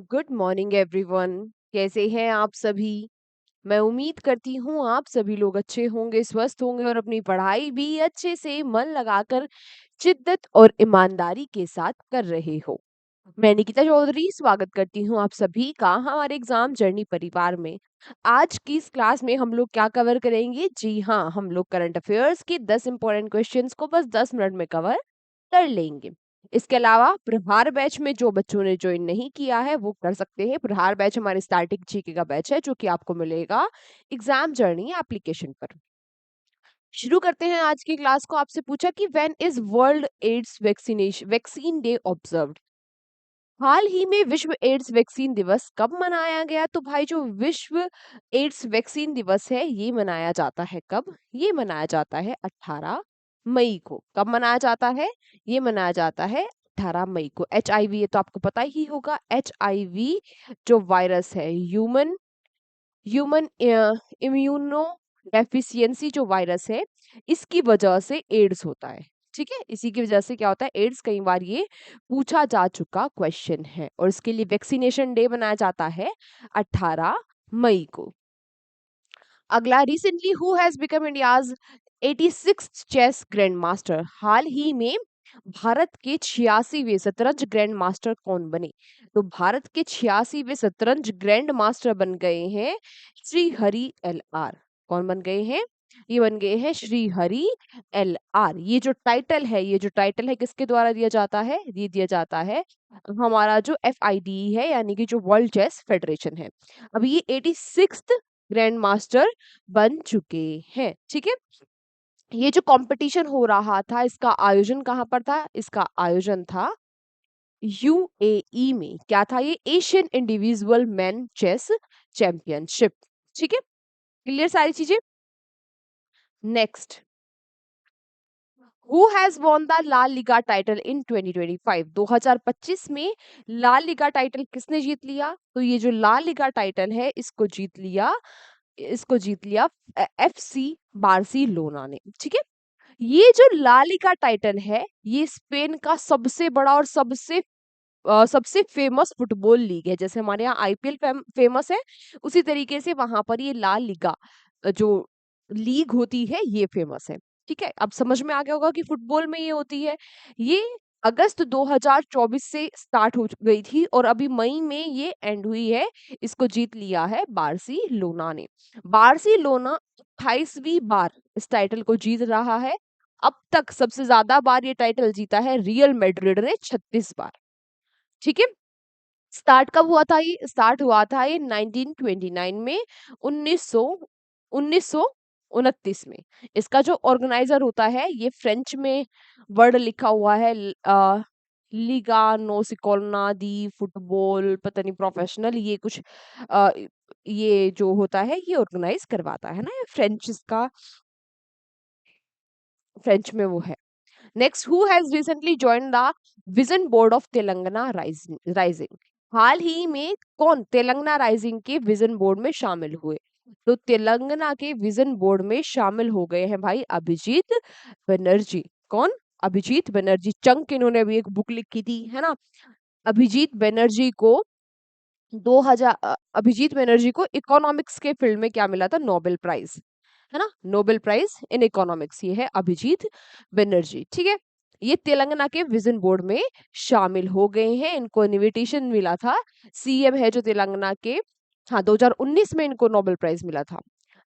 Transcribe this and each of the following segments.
Good morning everyone. कैसे हैं आप सभी? मैं उम्मीद करती हूँ आप सभी लोग अच्छे होंगे, स्वस्थ होंगे और अपनी पढ़ाई भी अच्छे से मन लगाकर शिद्दत और ईमानदारी के साथ कर रहे हो। मैं निकिता चौधरी स्वागत करती हूँ आप सभी का हमारे एग्जाम जर्नी परिवार में। आज की इस क्लास में हम लोग क्या कवर करेंगे? जी हाँ, हम लोग करंट अफेयर्स के 10 इंपॉर्टेंट क्वेश्चंस को बस 10 मिनट में कवर कर लेंगे। इसके अलावा प्रहार बैच में जो बच्चों ने ज्वाइन नहीं किया है वो कर सकते हैं। प्रहार बैच हमारे स्टैटिक जीके का बैच है जो कि आपको मिलेगा एग्जाम जर्नी एप्लीकेशन पर। शुरू करते हैं आज की क्लास को। आपसे पूछा कि when is world AIDS vaccine day observed? हाल ही में विश्व एड्स वैक्सीन दिवस कब मनाया गया? तो भाई जो विश्व एड्स वैक्सीन दिवस है ये मनाया जाता है कब? ये मनाया जाता है 18 मई को। कब मनाया जाता है? ये मनाया जाता है 18 मई को। HIV, ये तो आपको पता ही होगा। HIV जो वायरस है, ह्यूमन ह्यूमन इम्यूनो डेफिशिएंसी जो वायरस है, इसकी वजह से एड्स होता है। ठीक है, इसी की वजह से क्या होता है? एड्स। कई बार ये पूछा जा चुका क्वेश्चन है और इसके लिए वैक्सीनेशन डे मनाया जाता है 18 मई को। अगला, recently who has become India's 86th chess grandmaster? हाल ही में भारत के 86वें शतरंज ग्रैंड मास्टर कौन बने? तो भारत के 86वें शतरंज ग्रैंड मास्टर बन गए हैं श्री हरि LR। कौन बन गए हैं? ये बन गए हैं श्री हरि LR। ये जो टाइटल है किसके द्वारा दिया जाता है? ये दिया जाता है हमारा जो FIDE है, यानी कि जो वर्ल्ड चेस फेडरेशन है। अभी ये 86th ग्रैंड मास्टर बन चुके हैं। ठीक है, ये जो कंपटीशन हो रहा था इसका आयोजन कहाँ पर था? इसका आयोजन था UAE में। क्या था ये? Asian individual man chess championship. ठीक है, क्लियर सारी चीजें। Next, who has won the La Liga title in 2025? 2025 में लाल लिगा टाइटल किसने जीत लिया? तो ये जो लाल लिगा टाइटल है इसको जीत लिया FC बार्सिलोना ने। ठीक है, ये जो ला लीगा टाइटल है ये स्पेन का सबसे बड़ा और सबसे फेमस फुटबॉल लीग है। जैसे हमारे यहाँ IPL फेमस है, उसी तरीके से वहां पर ये ला लीगा जो लीग होती है ये फेमस है। ठीक है, अब समझ में आ गया होगा कि फुटबॉल में ये होती है। ये अगस्त 2024 से स्टार्ट हो गई थी और अभी मई में ये एंड हुई है। इसको जीत लिया है बार्सिलोना ने। बार्सिलोना 28वीं बार इस टाइटल को जीत रहा है। अब तक सबसे ज्यादा बार ये टाइटल जीता है रियल मैड्रिड ने, 36 बार। ठीक है, स्टार्ट हुआ था ये 1929 में, 1900 1929 में। इसका जो ऑर्गेनाइजर होता है ये फ्रेंच में वर्ड लिखा हुआ है, लिगा नोसिकोलना दी फुटबॉल, पता नहीं प्रोफेशनल, ये कुछ अ, ये जो होता है ये ऑर्गेनाइज करवाता है ना, ये फ्रेंच में वो है। Next, who has recently joined the vision board of Telangana rising? हाल ही में कौन तेलंगाना राइजिंग के विजन बोर्ड में शामिल हुए? तो तेलंगाना के विजन बोर्ड में शामिल हो गए हैं भाई अभिजीत बनर्जी। कौन? अभिजीत बनर्जी। चंक इन्होंने अभी एक बुक लिखी थी, है ना। अभिजीत बनर्जी को अभिजीत बनर्जी को इकोनॉमिक्स के फील्ड में क्या मिला था? नोबेल प्राइज, है ना। नोबेल प्राइज इन इकोनॉमिक्स, ये है अभिजीत बनर्जी। ठीक है, ये तेलंगाना के विजन बोर्ड में शामिल हो गए हैं। इनको इनविटेशन मिला था, CM है जो तेलंगाना के, हाँ 2019 में इनको नोबेल प्राइज मिला था।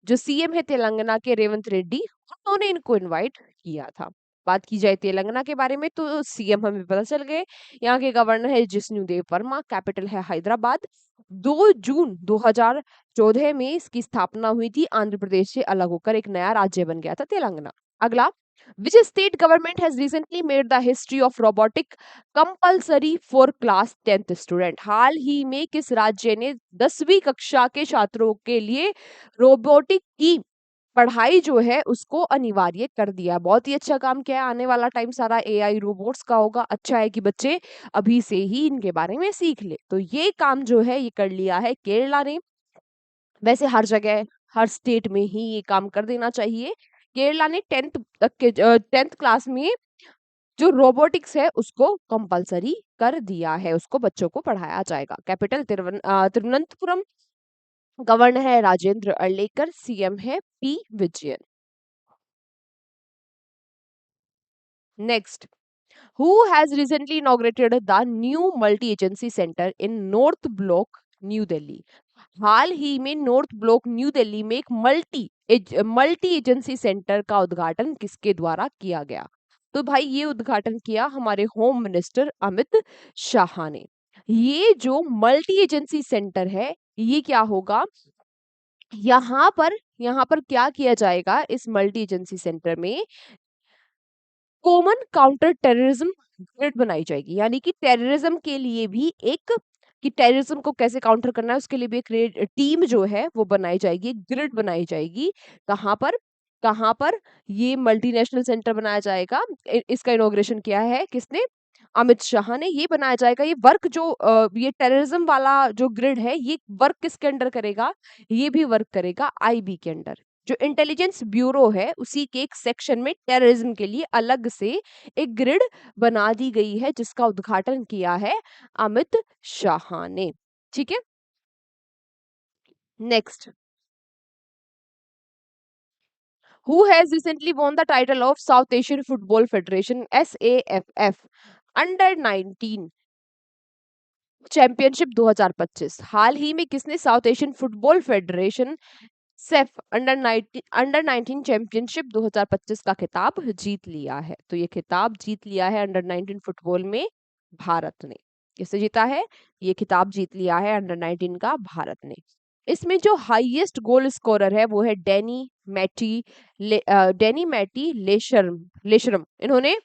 जो CM है तेलंगाना के रेवंत रेड्डी, उन्होंने इनको इनवाइट किया था। बात की जाए तेलंगाना के बारे में तो CM हमें पता चल गए। यहाँ के गवर्नर है जिष्णु देव वर्मा, कैपिटल है हैदराबाद। 2 जून 2014 में इसकी स्थापना हुई थी। आंध्र प्रदेश से अलग होकर एक नया राज्य बन गया था तेलंगाना। अगला, which state government has recently made the history of robotic compulsory for class 10th student? हाल ही में किस राज्य ने 10वीं कक्षा के छात्रों के लिए रोबोटिक की पढ़ाई जो है उसको अनिवार्य कर दिया? बहुत ही अच्छा काम किया है। आने वाला टाइम सारा AI रोबोट्स का होगा। अच्छा है कि बच्चे अभी से ही इनके बारे में सीख ले। तो ये काम जो है ये कर लिया है केरला ने। वैसे हर जगह हर स्टेट में ही ये काम कर देना चाहिए। केरला ने 10th क्लास में जो रोबोटिक्स है उसको कंपलसरी कर दिया है, उसको बच्चों को पढ़ाया जाएगा। कैपिटल तिरुवनंतपुरम। गवर्नर है राजेंद्र अर्लेकर, सीएम है P Vijayan. Next, who has recently inaugurated the new multi-agency center in North Block, new Delhi? हाल ही में नॉर्थ ब्लॉक न्यू दिल्ली में एक मल्टी एजेंसी सेंटर का उद्घाटन किसके द्वारा किया गया? तो भाई ये उद्घाटन किया हमारे होम मिनिस्टर अमित शाह ने। ये जो मल्टी एजेंसी सेंटर है, ये क्या होगा? यहाँ पर क्या किया जाएगा इस मल्टी एजेंसी सेंटर में? कॉमन काउंटर टेररिज्म ग्रिड बनाई जाएगी, यानी कि टेररिज्म के लिए भी एक, कि टेररिज्म को कैसे काउंटर करना है उसके लिए भी एक टीम जो है वो बनाई जाएगी, एक ग्रिड बनाई जाएगी। कहाँ पर ये मल्टीनेशनल सेंटर बनाया जाएगा। इसका इनॉग्रेशन किया है किसने? अमित शाह ने। ये बनाया जाएगा, ये वर्क जो ये टेररिज्म वाला जो ग्रिड है, ये वर्क किसके अंडर करेगा? ये भी वर्क करेगा आईबी के अंडर। जो इंटेलिजेंस ब्यूरो है उसी के एक सेक्शन में टेररिज्म के लिए अलग से एक ग्रिड बना दी गई है, जिसका उद्घाटन किया है अमित शाह ने। ठीक है, next, who has recently won the title of South Asian Football Federation SAFF under 19 championship 2025? हाल ही में किसने south Asian football federation safe under 19 championship 2025 का खिताब जीत लिया है? तो ये खिताब जीत लिया है अंडर 19 फुटबॉल में भारत ने। किसने जीता है? ये खिताब जीत लिया है अंडर 19 का भारत ने। इसमें जो हाईएस्ट गोल स्कोरर है वो है डेनी मैटी लेशरम। इन्होंने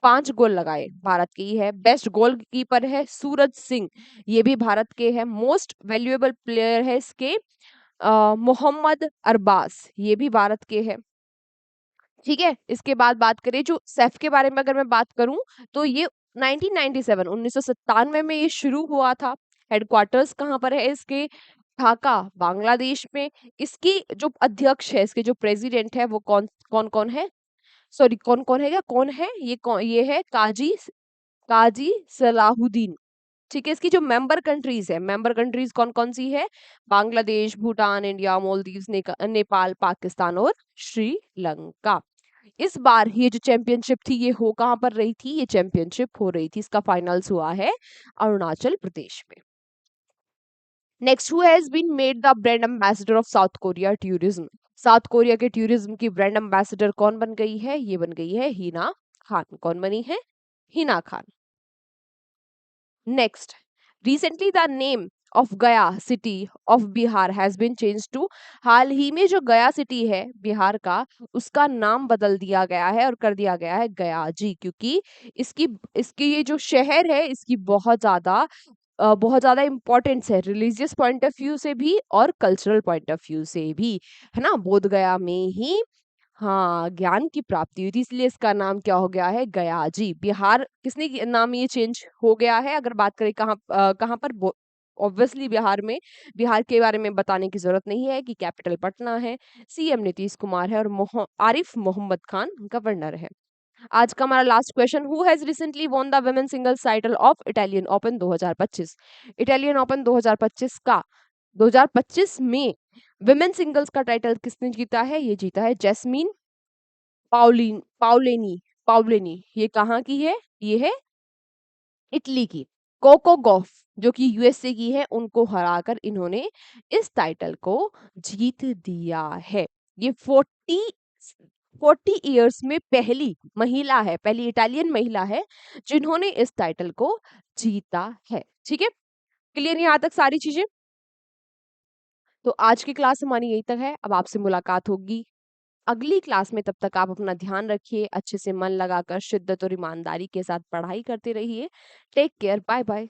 5 गोल लगाए, भारत की ही है। बेस्ट गोलकीपर है सूरज सिंह, ये भी भारत के हैं। मोस्ट वैल्यूएबल प्लेयर है इसके मोहम्मद अरबास, ये भी भारत के हैं। ठीक है, इसके बाद बात करें जो सेफ के बारे में, अगर मैं बात करूं तो ये 1997 1997 में ये शुरू हुआ था। हेडक्वार्टर्स कहाँ पर है इसके? ढाका, बांग्लादेश में। इसकी जो अध्यक्ष है, इसके जो प्रेसिडेंट है वो कौन कौन कौन है? सॉरी, कौन कौन है, क्या कौन है ये है काजी सलाहुद्दीन। ठीक है, इसकी जो मेंबर कंट्रीज कौन कौन सी है? बांग्लादेश, भूटान, इंडिया, मालदीव्स, नेपाल, पाकिस्तान और श्रीलंका। इस बार ये जो चैंपियनशिप थी ये हो कहाँ पर रही थी? ये चैंपियनशिप हो रही थी, इसका फाइनल्स हुआ है अरुणाचल प्रदेश में। Next, who has been made the brand ambassador of South Korea tourism? South Korea के टूरिज्म की ब्रांड एम्बेसडर कौन बन गई है? ये बन गई है हिना खान। कौन बनी है? Hina Khan. Next, recently the name of Gaya city of Bihar has been change to? हाल ही में जो गया सिटी है बिहार का, उसका नाम बदल दिया गया है और कर दिया गया है गया जी, क्योंकि इसकी इसकी ये जो शहर है इसकी बहुत ज्यादा इम्पोर्टेंस है, रिलीजियस पॉइंट ऑफ व्यू से भी और कल्चरल पॉइंट ऑफ व्यू से भी, है ना। बोध गया में ही हाँ ज्ञान की प्राप्ति हुई थी, इसलिए इसका नाम क्या हो गया है? गया जी। बिहार किसने नाम ये चेंज हो गया है? अगर बात करें कहाँ पर, ऑब्वियसली बिहार में। बिहार के बारे में बताने की जरूरत नहीं है कि कैपिटल पटना है, सीएम नीतीश कुमार है और आरिफ मोहम्मद खान गवर्नर है। आज का हमारा last question, who has recently won the women singles title of Italian open 2025? Italian open 2025 में विमेन सिंगल्स का टाइटल किसने जीता है? ये जीता है जैस्मीन पाउलेनी। ये कहाँ की है? ये है इटली की। कोको गॉफ जो कि यूएसए की है, उनको हराकर इन्होंने इस टाइटल को जीत दिया है। ये 40 इयर्स में पहली इटालियन महिला है जिन्होंने इस टाइटल को जीता है। ठीक है, क्लियर यहाँ तक सारी चीजें? तो आज की क्लास हमारी यही तक है। अब आपसे मुलाकात होगी अगली क्लास में। तब तक आप अपना ध्यान रखिए, अच्छे से मन लगाकर शिद्दत और ईमानदारी के साथ पढ़ाई करते रहिए। Take care, bye bye.